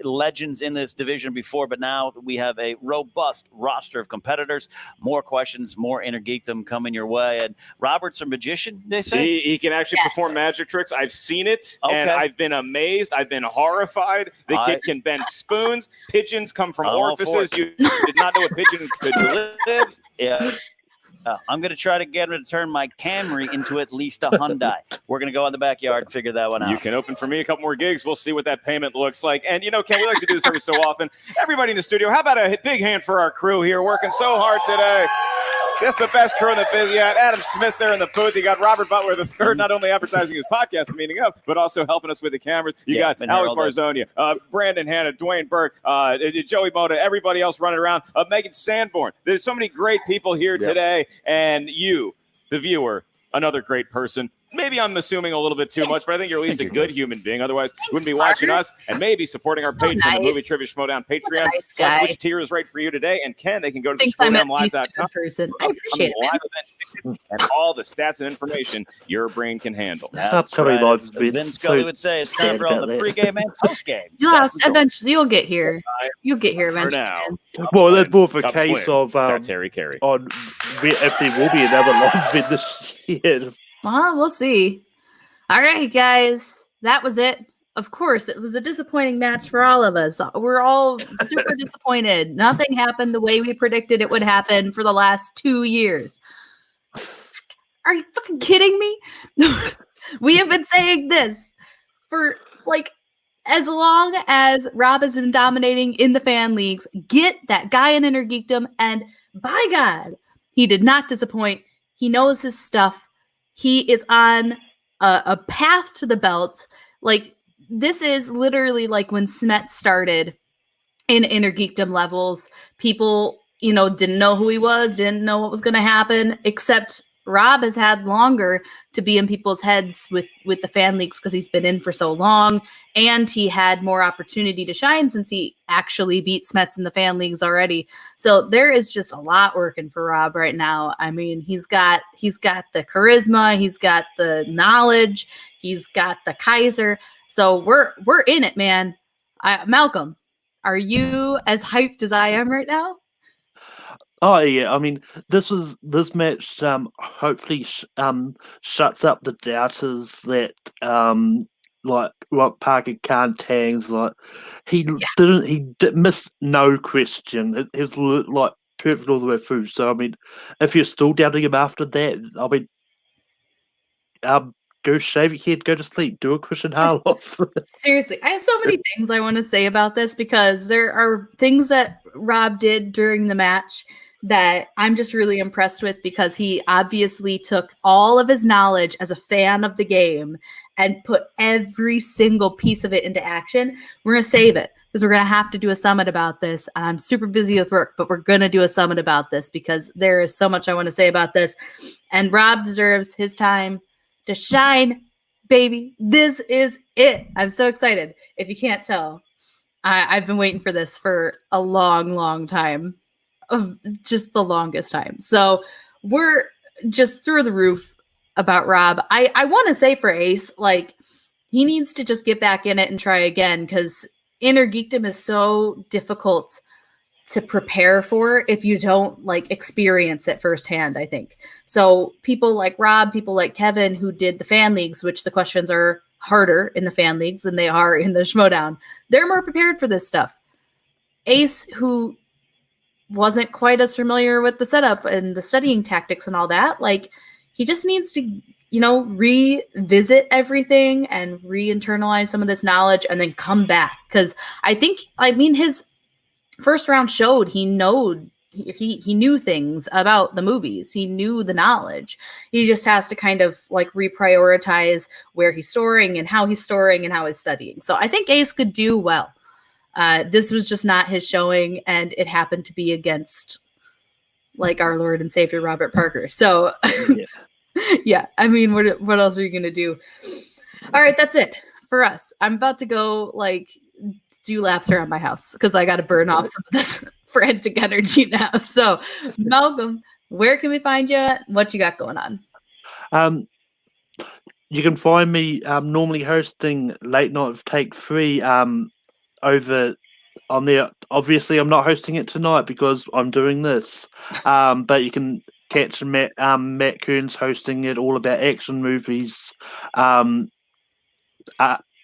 legends in this division before, but now we have a robust roster of competitors. More questions, more Inner Geekdom coming your way. And Robert's a magician, they say? He can actually perform magic tricks. I've seen it, and I've been amazed. I've been horrified. The kid can bend spoons. Pigeons come from orifices. You did not know a pigeon could live. Yeah. I'm going to try to get him to turn my Camry into at least a Hyundai. We're going to go in the backyard and figure that one out. You can open for me a couple more gigs. We'll see what that payment looks like. And, Ken, we like to do this every so often. Everybody in the studio, how about a big hand for our crew here working so hard today? That's the best crew in the biz. You got Adam Smith there in the booth. You got Robert Butler III, not only advertising his podcast, The Meaning Of, but also helping us with the cameras. You got Alex Marzonia, Brandon Hanna, Dwayne Burke, Joey Moda, everybody else running around, Megan Sanborn. There's so many great people here today, and you, the viewer, another great person. Maybe I'm assuming a little bit too much, but I think you're at least a good human being. Otherwise, you wouldn't be watching us and maybe supporting our page from the Movie Trivia Schmoedown Patreon. Select which tier is right for you today. And Ken, they can go to the SchmoedownLive.com. I appreciate it, man. And all the stats and information your brain can handle. That's right. As Vin Scully would say, it's time for all the pregame and postgame. Eventually, you'll get here. You'll get here eventually. now. Well, that's more of a Cubs case win. of That's Harry Carey. on if there will be another live vid this year. Well, we'll see. All right, guys. That was it. Of course, it was a disappointing match for all of us. We're all super disappointed. Nothing happened the way we predicted it would happen for the last 2 years. Are you fucking kidding me? We have been saying this for like as long as Rob has been dominating in the fan leagues. Get that guy in Inner Geekdom, and by God, he did not disappoint. He knows his stuff. He is on a path to the belt. Like, this is literally like when Smet started in Inner Geekdom levels. People, didn't know who he was, didn't know what was going to happen, except Rob has had longer to be in people's heads with the fan leagues because he's been in for so long, and he had more opportunity to shine since he actually beat Smets in the fan leagues already. So there is just a lot working for Rob right now. I mean, he's got the charisma, he's got the knowledge, he's got the Kaiser. So we're in it, man. Malcolm, are you as hyped as I am right now? Oh yeah, I mean this match hopefully shuts up the doubters that like what Parker can't tangs. Like he missed no question. He was like perfect all the way through. So I mean, if you're still doubting him after that, I mean, go shave your head, go to sleep, do a Christian Harloff. Seriously, I have so many things I want to say about this because there are things that Rob did during the match that I'm just really impressed with, because he obviously took all of his knowledge as a fan of the game and put every single piece of it into action. We're going to save it because we're going to have to do a summit about this. And I'm super busy with work, but we're going to do a summit about this because there is so much I want to say about this. And Rob deserves his time to shine, baby. This is it. I'm so excited. If you can't tell, I've been waiting for this for a long, long time. Of just the longest time. So we're just through the roof about Rob. I want to say for Ace, like, he needs to just get back in it and try again, because Inner Geekdom is so difficult to prepare for if you don't like experience it firsthand, I think. So people like Rob, people like Kevin who did the fan leagues, which the questions are harder in the fan leagues than they are in the Schmoedown, they're more prepared for this stuff. Ace, who wasn't quite as familiar with the setup and the studying tactics and all that, like, he just needs to, revisit everything and re-internalize some of this knowledge and then come back. Because his first round showed he knew things about the movies. He knew the knowledge. He just has to kind of like reprioritize where he's storing and how he's studying. So I think Ace could do well. This was just not his showing, and it happened to be against like our Lord and Savior Robert Parker. So yeah, I mean, what else are you gonna do? All right, that's it for us. I'm about to go like do laps around my house because I got to burn off some of this frantic energy now. So Malcolm, where can we find you? What you got going on? You can find me normally hosting Late Night with Take 3 over on there. Obviously, I'm not hosting it tonight because I'm doing this. But you can catch Matt Kearns hosting it, all about action movies.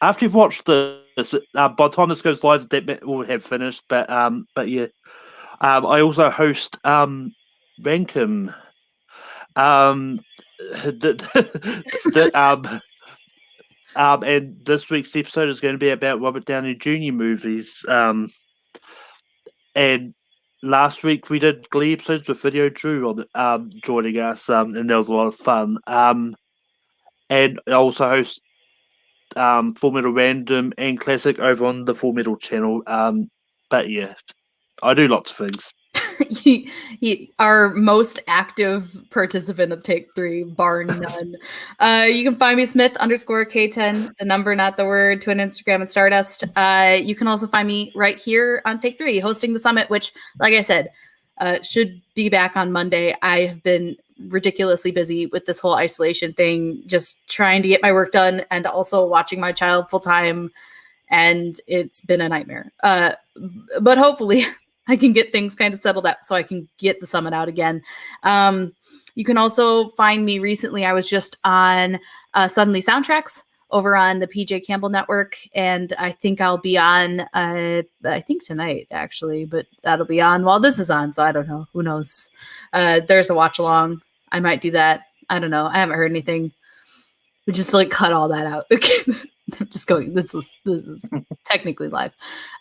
After you've watched this, by the time this goes live, that will have finished. But yeah, I also host Rankum. And this week's episode is going to be about Robert Downey Jr. movies. And last week we did Glee episodes with Video Drew on joining us, and there was a lot of fun. And I also host Full Metal Random and Classic over on the Full Metal channel. But yeah, I do lots of things. Our most active participant of Take 3, bar none. You can find me Smith_K10, the number, not the word, Twitter, Instagram, and Stardust. You can also find me right here on Take 3, hosting the summit, which, like I said, should be back on Monday. I have been ridiculously busy with this whole isolation thing, just trying to get my work done and also watching my child full time. And it's been a nightmare. But hopefully I can get things kind of settled out so I can get the summit out again. You can also find me recently. I was just on Suddenly Soundtracks over on the PJ Campbell Network, and I think I'll be on, I think tonight actually, but that'll be on while this is on, so I don't know. Who knows? There's a watch along. I might do that. I don't know. I haven't heard anything. We just like cut all that out. Okay. I'm just going. This is technically live.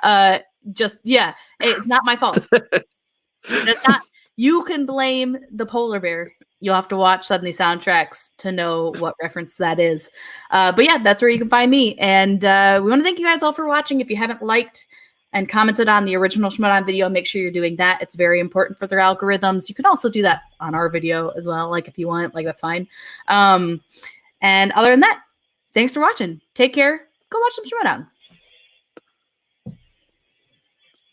It's not my fault. That's not. You can blame the polar bear. You'll have to watch Suddenly Soundtracks to know what reference that is. But yeah, that's where you can find me. And we want to thank you guys all for watching. If you haven't liked and commented on the original Schmoedown video, make sure you're doing that. It's very important for their algorithms. You can also do that on our video as well. Like if you want, like that's fine. And other than that, thanks for watching. Take care. Go watch some Schmoedown.